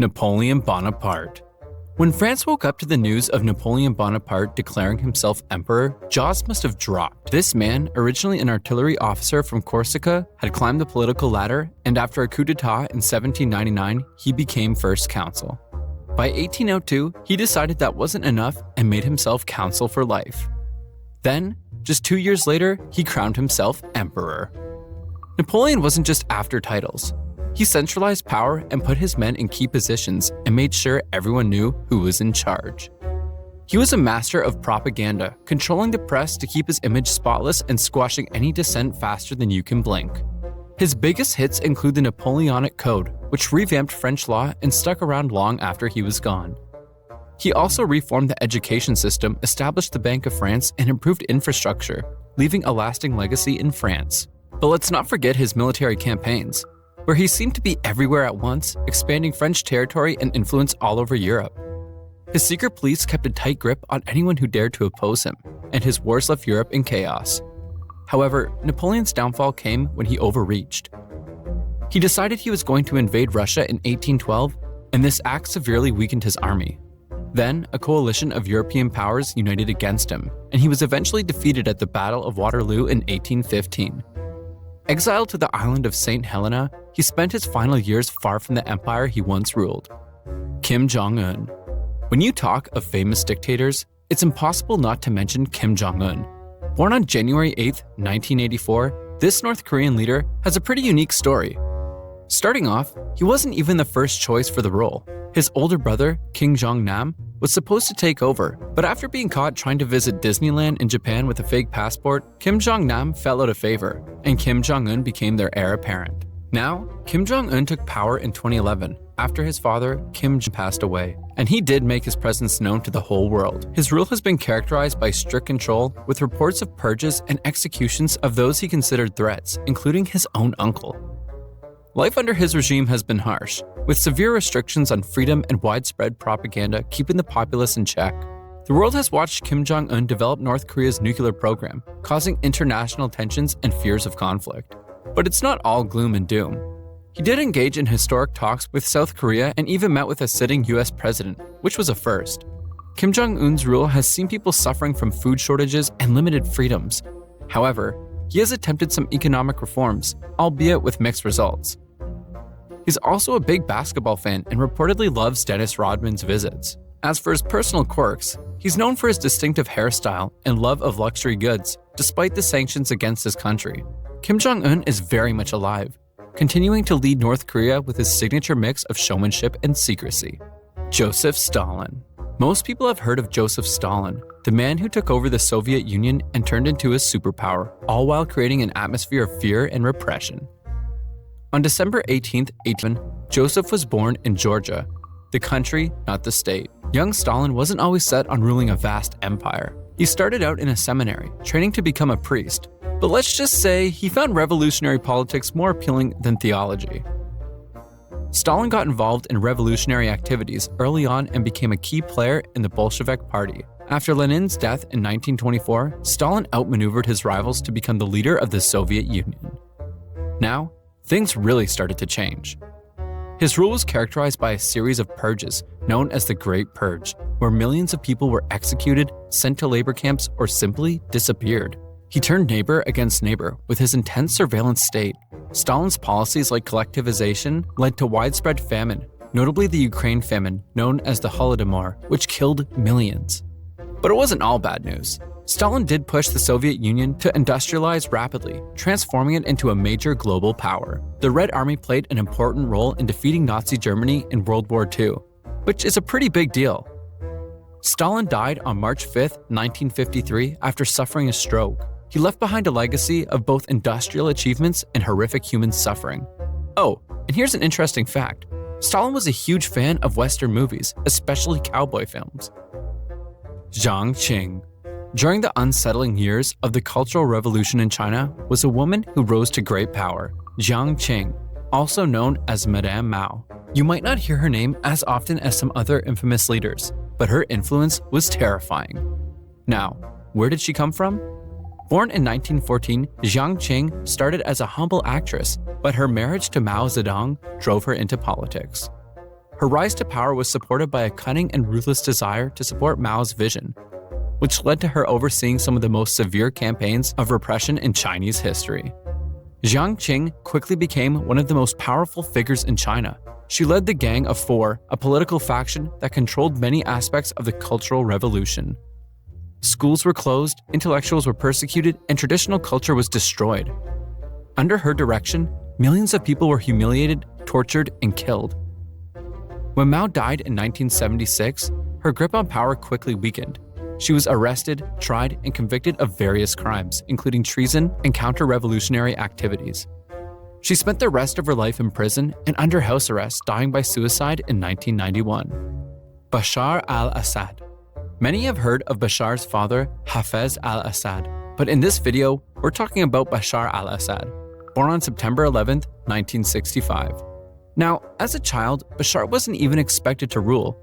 Napoleon Bonaparte. When France woke up to the news of Napoleon Bonaparte declaring himself emperor, jaws must have dropped. This man, originally an artillery officer from Corsica, had climbed the political ladder, and after a coup d'etat in 1799, he became first consul. By 1802, he decided that wasn't enough and made himself consul for life. Then, just 2 years later, he crowned himself emperor. Napoleon wasn't just after titles. He centralized power and put his men in key positions and made sure everyone knew who was in charge. He was a master of propaganda, controlling the press to keep his image spotless and squashing any dissent faster than you can blink. His biggest hits include the Napoleonic Code, which revamped French law and stuck around long after he was gone. He also reformed the education system, established the Bank of France, and improved infrastructure, leaving a lasting legacy in France. But let's not forget his military campaigns, where he seemed to be everywhere at once, expanding French territory and influence all over Europe. His secret police kept a tight grip on anyone who dared to oppose him, and his wars left Europe in chaos. However, Napoleon's downfall came when he overreached. He decided he was going to invade Russia in 1812, and this act severely weakened his army. Then, a coalition of European powers united against him, and he was eventually defeated at the Battle of Waterloo in 1815. Exiled to the island of St. Helena, he spent his final years far from the empire he once ruled. Kim Jong-un. When you talk of famous dictators, it's impossible not to mention Kim Jong-un. Born on January 8, 1984, this North Korean leader has a pretty unique story. Starting off, he wasn't even the first choice for the role. His older brother, Kim Jong-nam, was supposed to take over, but after being caught trying to visit Disneyland in Japan with a fake passport, Kim Jong-nam fell out of favor, and Kim Jong-un became their heir apparent. Now, Kim Jong-un took power in 2011, after his father, Kim Jong, passed away, and he did make his presence known to the whole world. His rule has been characterized by strict control, with reports of purges and executions of those he considered threats, including his own uncle. Life under his regime has been harsh, with severe restrictions on freedom and widespread propaganda keeping the populace in check. The world has watched Kim Jong-un develop North Korea's nuclear program, causing international tensions and fears of conflict. But it's not all gloom and doom. He did engage in historic talks with South Korea and even met with a sitting US president, which was a first. Kim Jong-un's rule has seen people suffering from food shortages and limited freedoms. However, he has attempted some economic reforms, albeit with mixed results. He's also a big basketball fan and reportedly loves Dennis Rodman's visits. As for his personal quirks, he's known for his distinctive hairstyle and love of luxury goods, despite the sanctions against his country. Kim Jong-un is very much alive, continuing to lead North Korea with his signature mix of showmanship and secrecy. Joseph Stalin. Most people have heard of Joseph Stalin, the man who took over the Soviet Union and turned into a superpower, all while creating an atmosphere of fear and repression. On December 18, 18, Joseph was born in Georgia, the country, not the state. Young Stalin wasn't always set on ruling a vast empire. He started out in a seminary, training to become a priest. But let's just say he found revolutionary politics more appealing than theology. Stalin got involved in revolutionary activities early on and became a key player in the Bolshevik Party. After Lenin's death in 1924, Stalin outmaneuvered his rivals to become the leader of the Soviet Union. Now, things really started to change. His rule was characterized by a series of purges known as the Great Purge, where millions of people were executed, sent to labor camps, or simply disappeared. He turned neighbor against neighbor with his intense surveillance state. Stalin's policies like collectivization led to widespread famine, notably the Ukraine famine, known as the Holodomor, which killed millions. But it wasn't all bad news. Stalin did push the Soviet Union to industrialize rapidly, transforming it into a major global power. The Red Army played an important role in defeating Nazi Germany in World War II, which is a pretty big deal. Stalin died on March 5, 1953, after suffering a stroke. He left behind a legacy of both industrial achievements and horrific human suffering. Oh, and here's an interesting fact. Stalin was a huge fan of Western movies, especially cowboy films. Jang Ching. During the unsettling years of the Cultural Revolution in China was a woman who rose to great power, Jang Ching, also known as Madame Mao. You might not hear her name as often as some other infamous leaders, but her influence was terrifying. Now, where did she come from? Born in 1914, Jang Ching started as a humble actress, but her marriage to Mao Zedong drove her into politics. Her rise to power was supported by a cunning and ruthless desire to support Mao's vision, which led to her overseeing some of the most severe campaigns of repression in Chinese history. Jang Ching quickly became one of the most powerful figures in China. She led the Gang of Four, a political faction that controlled many aspects of the Cultural Revolution. Schools were closed, intellectuals were persecuted, and traditional culture was destroyed. Under her direction, millions of people were humiliated, tortured, and killed. When Mao died in 1976, her grip on power quickly weakened. She was arrested, tried, and convicted of various crimes, including treason and counter-revolutionary activities. She spent the rest of her life in prison and under house arrest, dying by suicide in 1991. Bashar al-Assad. Many have heard of Bashar's father, Hafez al-Assad, but in this video, we're talking about Bashar al-Assad, born on September 11, 1965. Now, as a child, Bashar wasn't even expected to rule.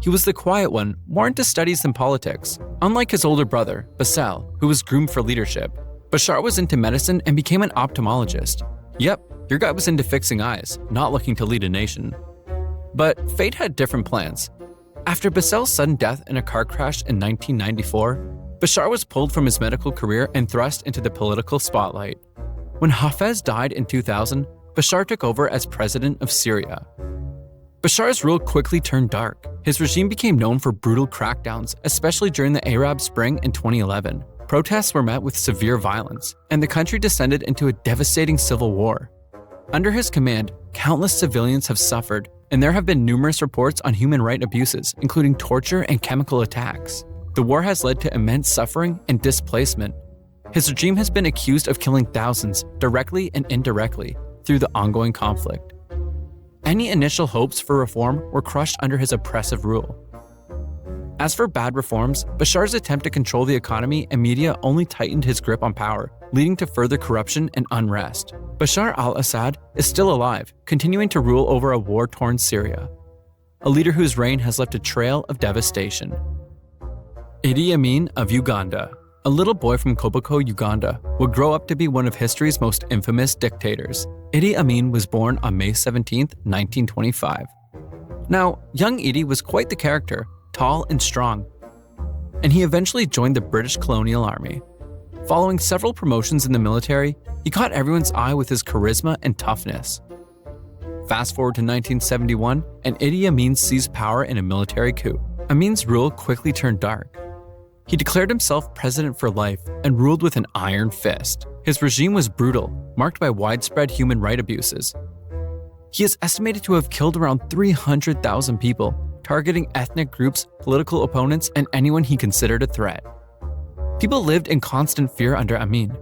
He was the quiet one, more into studies than politics. Unlike his older brother, Basel, who was groomed for leadership, Bashar was into medicine and became an ophthalmologist. Yep, your guy was into fixing eyes, not looking to lead a nation. But fate had different plans. After Basel's sudden death in a car crash in 1994, Bashar was pulled from his medical career and thrust into the political spotlight. When Hafez died in 2000, Bashar took over as president of Syria. Bashar's rule quickly turned dark. His regime became known for brutal crackdowns, especially during the Arab Spring in 2011. Protests were met with severe violence, and the country descended into a devastating civil war. Under his command, countless civilians have suffered, and there have been numerous reports on human rights abuses, including torture and chemical attacks. The war has led to immense suffering and displacement. His regime has been accused of killing thousands, directly and indirectly, through the ongoing conflict. Any initial hopes for reform were crushed under his oppressive rule. As for bad reforms, Bashar's attempt to control the economy and media only tightened his grip on power, leading to further corruption and unrest. Bashar al-Assad is still alive, continuing to rule over a war-torn Syria, a leader whose reign has left a trail of devastation. Idi Amin of Uganda. A little boy from Koboko, Uganda, would grow up to be one of history's most infamous dictators. Idi Amin was born on May 17, 1925. Now, young Idi was quite the character, tall and strong, and he eventually joined the British colonial army. Following several promotions in the military, he caught everyone's eye with his charisma and toughness. Fast forward to 1971, and Idi Amin seized power in a military coup. Amin's rule quickly turned dark. He declared himself president for life and ruled with an iron fist. His regime was brutal, marked by widespread human rights abuses. He is estimated to have killed around 300,000 people, targeting ethnic groups, political opponents, and anyone he considered a threat. People lived in constant fear under Amin.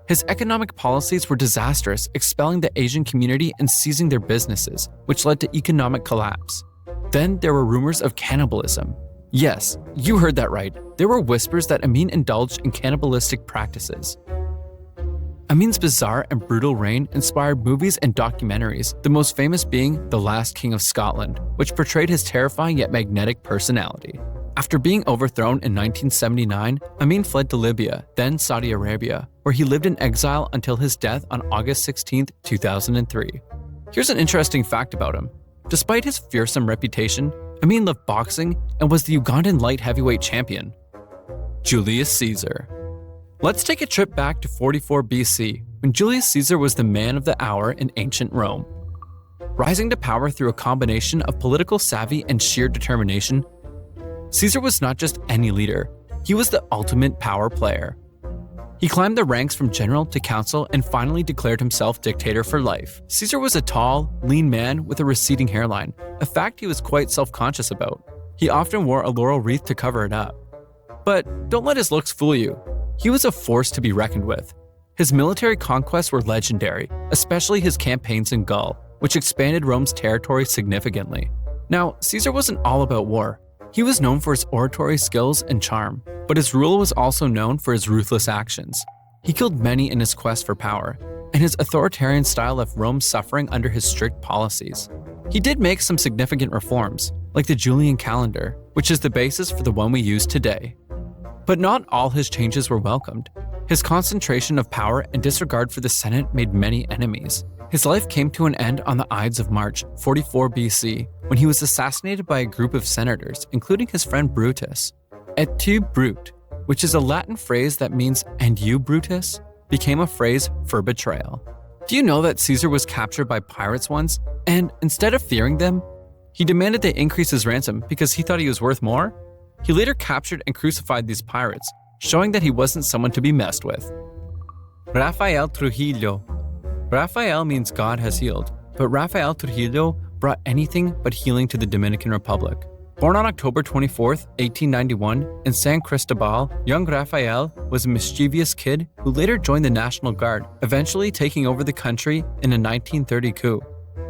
His economic policies were disastrous, expelling the Asian community and seizing their businesses, which led to economic collapse. Then there were rumors of cannibalism. Yes, you heard that right. There were whispers that Amin indulged in cannibalistic practices. Amin's bizarre and brutal reign inspired movies and documentaries, the most famous being The Last King of Scotland, which portrayed his terrifying yet magnetic personality. After being overthrown in 1979, Amin fled to Libya, then Saudi Arabia, where he lived in exile until his death on August 16, 2003. Here's an interesting fact about him. Despite his fearsome reputation, Amin loved boxing and was the Ugandan light heavyweight champion. Julius Caesar. Let's take a trip back to 44 BC, when Julius Caesar was the man of the hour in ancient Rome. Rising to power through a combination of political savvy and sheer determination, Caesar was not just any leader, he was the ultimate power player. He climbed the ranks from general to consul and finally declared himself dictator for life. Caesar was a tall, lean man with a receding hairline, a fact he was quite self-conscious about. He often wore a laurel wreath to cover it up. But don't let his looks fool you. He was a force to be reckoned with. His military conquests were legendary, especially his campaigns in Gaul, which expanded Rome's territory significantly. Now, Caesar wasn't all about war. He was known for his oratory skills and charm, but his rule was also known for his ruthless actions. He killed many in his quest for power, and his authoritarian style left Rome suffering under his strict policies. He did make some significant reforms, like the Julian calendar, which is the basis for the one we use today. But not all his changes were welcomed. His concentration of power and disregard for the Senate made many enemies. His life came to an end on the Ides of March, 44 BC, when he was assassinated by a group of senators, including his friend Brutus. Et tu, Brute, which is a Latin phrase that means "and you, Brutus," became a phrase for betrayal. Do you know that Caesar was captured by pirates once, and instead of fearing them, he demanded they increase his ransom because he thought he was worth more? He later captured and crucified these pirates, showing that he wasn't someone to be messed with. Raphael Trujillo. Raphael means God has healed, but Raphael Trujillo brought anything but healing to the Dominican Republic. Born on October 24, 1891, in San Cristobal, young Raphael was a mischievous kid who later joined the National Guard, eventually taking over the country in a 1930 coup.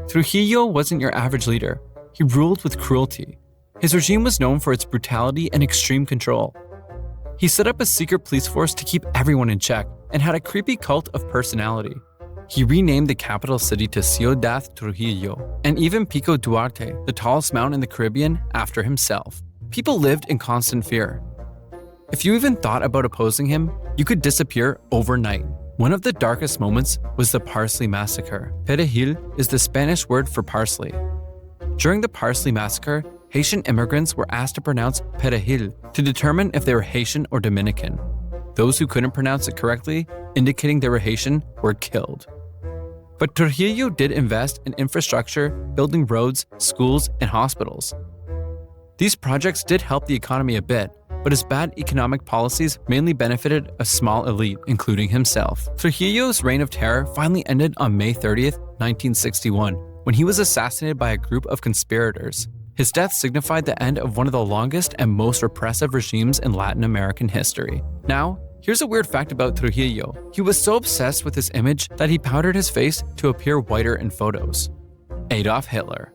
Trujillo wasn't your average leader. He ruled with cruelty. His regime was known for its brutality and extreme control. He set up a secret police force to keep everyone in check and had a creepy cult of personality. He renamed the capital city to Ciudad Trujillo, and even Pico Duarte, the tallest mountain in the Caribbean, after himself. People lived in constant fear. If you even thought about opposing him, you could disappear overnight. One of the darkest moments was the Parsley Massacre. Perejil is the Spanish word for parsley. During the Parsley Massacre, Haitian immigrants were asked to pronounce Perejil to determine if they were Haitian or Dominican. Those who couldn't pronounce it correctly, indicating they were Haitian, were killed. But Trujillo did invest in infrastructure, building roads, schools, and hospitals. These projects did help the economy a bit, but his bad economic policies mainly benefited a small elite, including himself. Trujillo's reign of terror finally ended on May 30th, 1961, when he was assassinated by a group of conspirators. His death signified the end of one of the longest and most repressive regimes in Latin American history. Now, here's a weird fact about Trujillo. He was so obsessed with his image that he powdered his face to appear whiter in photos. Adolf Hitler.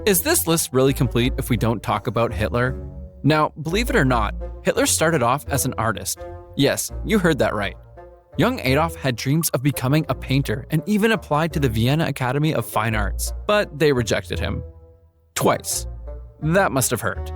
Is this list really complete if we don't talk about Hitler? Now, believe it or not, Hitler started off as an artist. Yes, you heard that right. Young Adolf had dreams of becoming a painter and even applied to the Vienna Academy of Fine Arts, but they rejected him. Twice. That must have hurt.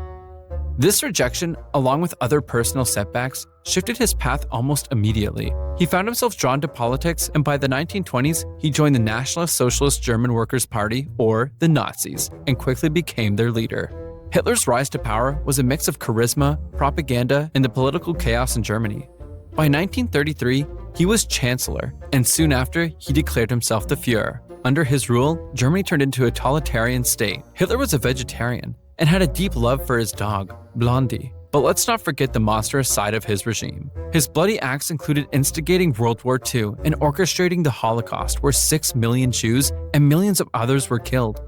This rejection, along with other personal setbacks, shifted his path almost immediately. He found himself drawn to politics, and by the 1920s, he joined the Nationalist Socialist German Workers' Party, or the Nazis, and quickly became their leader. Hitler's rise to power was a mix of charisma, propaganda, and the political chaos in Germany. By 1933, he was chancellor, and soon after, he declared himself the Führer. Under his rule, Germany turned into a totalitarian state. Hitler was a vegetarian and had a deep love for his dog, Blondie. But let's not forget the monstrous side of his regime. His bloody acts included instigating World War II and orchestrating the Holocaust, where 6 million Jews and millions of others were killed.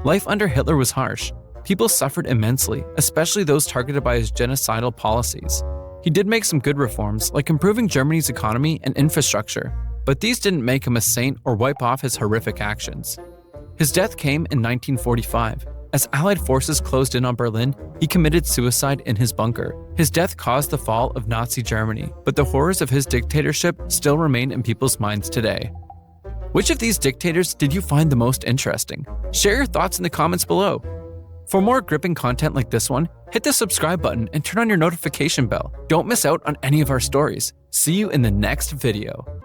Life under Hitler was harsh. People suffered immensely, especially those targeted by his genocidal policies. He did make some good reforms, like improving Germany's economy and infrastructure, but these didn't make him a saint or wipe off his horrific actions. His death came in 1945. As Allied forces closed in on Berlin, he committed suicide in his bunker. His death caused the fall of Nazi Germany, but the horrors of his dictatorship still remain in people's minds today. Which of these dictators did you find the most interesting? Share your thoughts in the comments below. For more gripping content like this one, hit the subscribe button and turn on your notification bell. Don't miss out on any of our stories. See you in the next video.